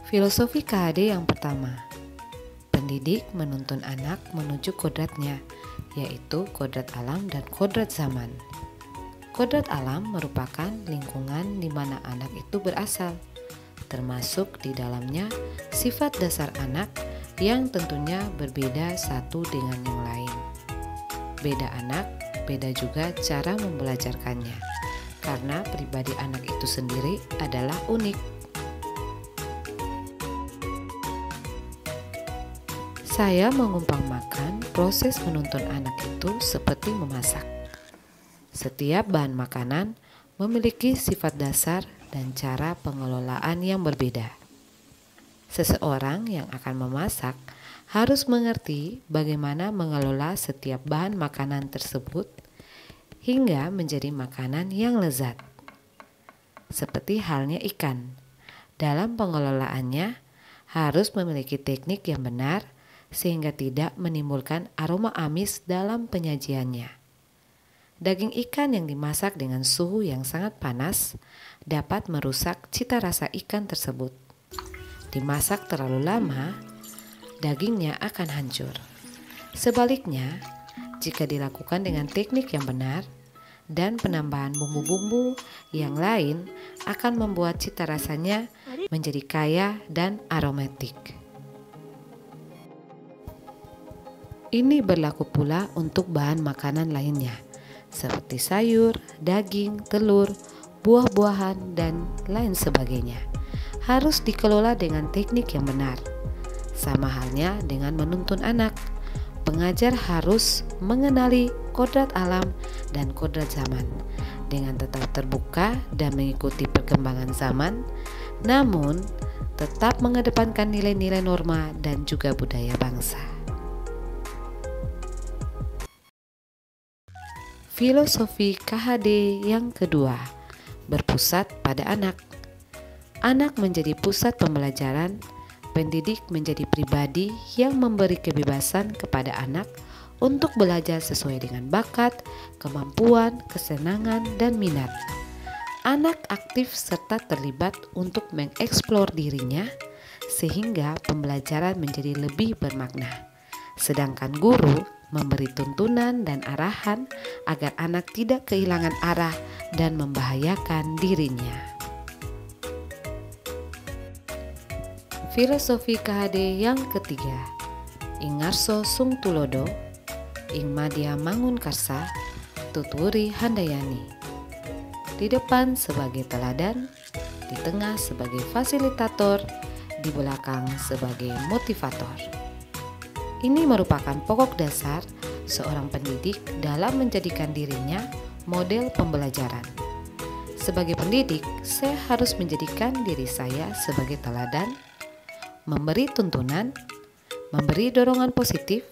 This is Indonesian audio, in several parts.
Filosofi KHD yang pertama, pendidik menuntun anak menuju kodratnya, yaitu kodrat alam dan kodrat zaman. Kodrat alam merupakan lingkungan di mana anak itu berasal, termasuk di dalamnya sifat dasar anak yang tentunya berbeda satu dengan yang lain. Beda anak, beda juga cara membelajarkannya, karena pribadi anak itu sendiri adalah unik. Saya mengumpamakan proses menuntun anak itu seperti memasak. Setiap bahan makanan memiliki sifat dasar dan cara pengelolaan yang berbeda. Seseorang yang akan memasak harus mengerti bagaimana mengelola setiap bahan makanan tersebut hingga menjadi makanan yang lezat. Seperti halnya ikan, dalam pengelolaannya harus memiliki teknik yang benar sehingga tidak menimbulkan aroma amis dalam penyajiannya. Daging ikan yang dimasak dengan suhu yang sangat panas dapat merusak cita rasa ikan tersebut. Dimasak terlalu lama, dagingnya akan hancur. Sebaliknya, jika dilakukan dengan teknik yang benar dan penambahan bumbu-bumbu yang lain akan membuat cita rasanya menjadi kaya dan aromatik. Ini berlaku pula untuk bahan makanan lainnya, seperti sayur, daging, telur, buah-buahan, dan lain sebagainya. Harus dikelola dengan teknik yang benar. Sama halnya dengan menuntun anak, pengajar harus mengenali kodrat alam dan kodrat zaman, dengan tetap terbuka dan mengikuti perkembangan zaman, namun tetap mengedepankan nilai-nilai norma dan juga budaya bangsa. Filosofi KHD yang kedua, berpusat pada anak. Anak menjadi pusat pembelajaran, pendidik menjadi pribadi yang memberi kebebasan kepada anak untuk belajar sesuai dengan bakat, kemampuan, kesenangan, dan minat. Anak aktif serta terlibat untuk mengeksplor dirinya sehingga pembelajaran menjadi lebih bermakna. Sedangkan guru memberi tuntunan dan arahan agar anak tidak kehilangan arah dan membahayakan dirinya. Filosofi KHD yang ketiga, ing ngarso sung tulodo, ing madya mangun karsa, tuturi handayani. Di depan sebagai teladan, di tengah sebagai fasilitator, di belakang sebagai motivator. Ini merupakan pokok dasar seorang pendidik dalam menjadikan dirinya model pembelajaran. Sebagai pendidik, saya harus menjadikan diri saya sebagai teladan, memberi tuntunan, memberi dorongan positif,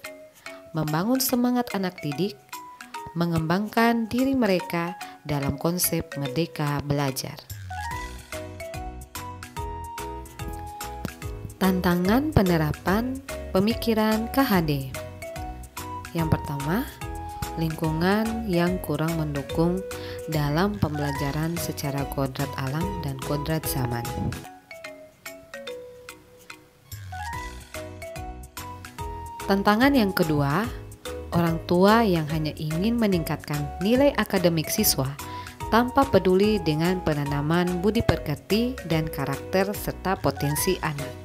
membangun semangat anak didik, mengembangkan diri mereka dalam konsep merdeka belajar. Tantangan penerapan pemikiran KHD. Yang pertama, lingkungan yang kurang mendukung dalam pembelajaran secara kodrat alam dan kodrat zaman. Tantangan yang kedua, orang tua yang hanya ingin meningkatkan nilai akademik siswa tanpa peduli dengan penanaman budi pekerti dan karakter serta potensi anak.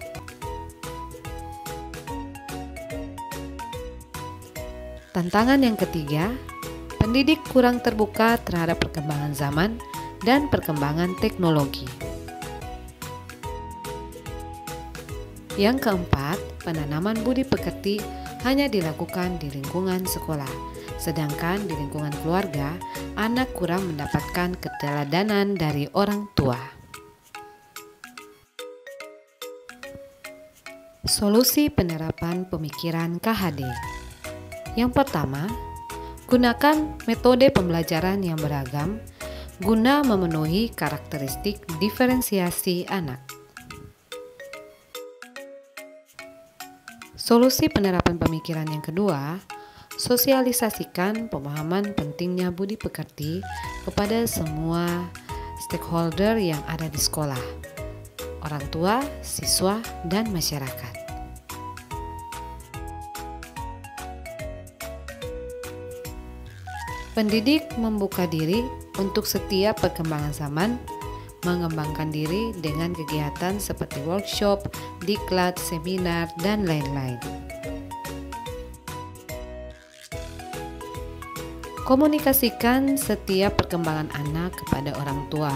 Tantangan yang ketiga, pendidik kurang terbuka terhadap perkembangan zaman dan perkembangan teknologi. Yang keempat, penanaman budi pekerti hanya dilakukan di lingkungan sekolah, sedangkan di lingkungan keluarga, anak kurang mendapatkan keteladanan dari orang tua. Solusi penerapan pemikiran KHD. Yang pertama, Gunakan metode pembelajaran yang beragam guna memenuhi karakteristik diferensiasi anak. Solusi penerapan pemikiran yang kedua, sosialisasikan pemahaman pentingnya budi pekerti kepada semua stakeholder yang ada di sekolah, orang tua, siswa, dan masyarakat. Pendidik membuka diri untuk setiap perkembangan zaman, mengembangkan diri dengan kegiatan seperti workshop, diklat, seminar, dan lain-lain. Komunikasikan setiap perkembangan anak kepada orang tua.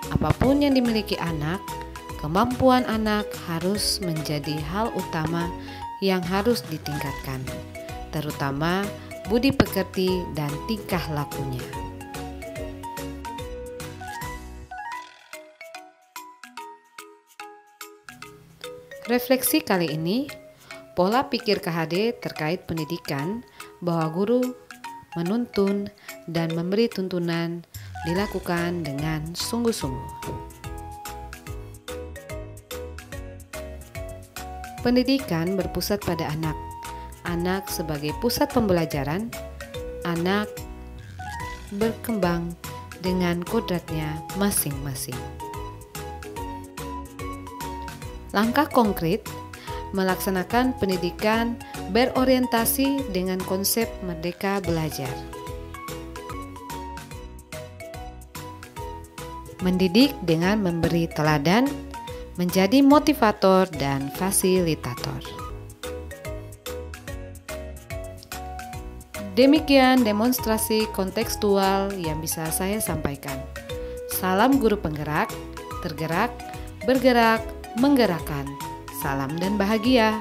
Apapun yang dimiliki anak, kemampuan anak harus menjadi hal utama yang harus ditingkatkan, terutama budi pekerti dan tingkah lakunya. Refleksi kali ini, pola pikir KHD terkait pendidikan bahwa guru menuntun dan memberi tuntunan dilakukan dengan sungguh-sungguh. Pendidikan berpusat pada anak. Anak sebagai pusat pembelajaran, anak berkembang dengan kodratnya masing-masing. Langkah konkret melaksanakan pendidikan berorientasi dengan konsep merdeka belajar. Mendidik dengan memberi teladan, menjadi motivator dan fasilitator. Demikian demonstrasi kontekstual yang bisa saya sampaikan. Salam guru penggerak, tergerak, bergerak, menggerakkan. Salam dan bahagia.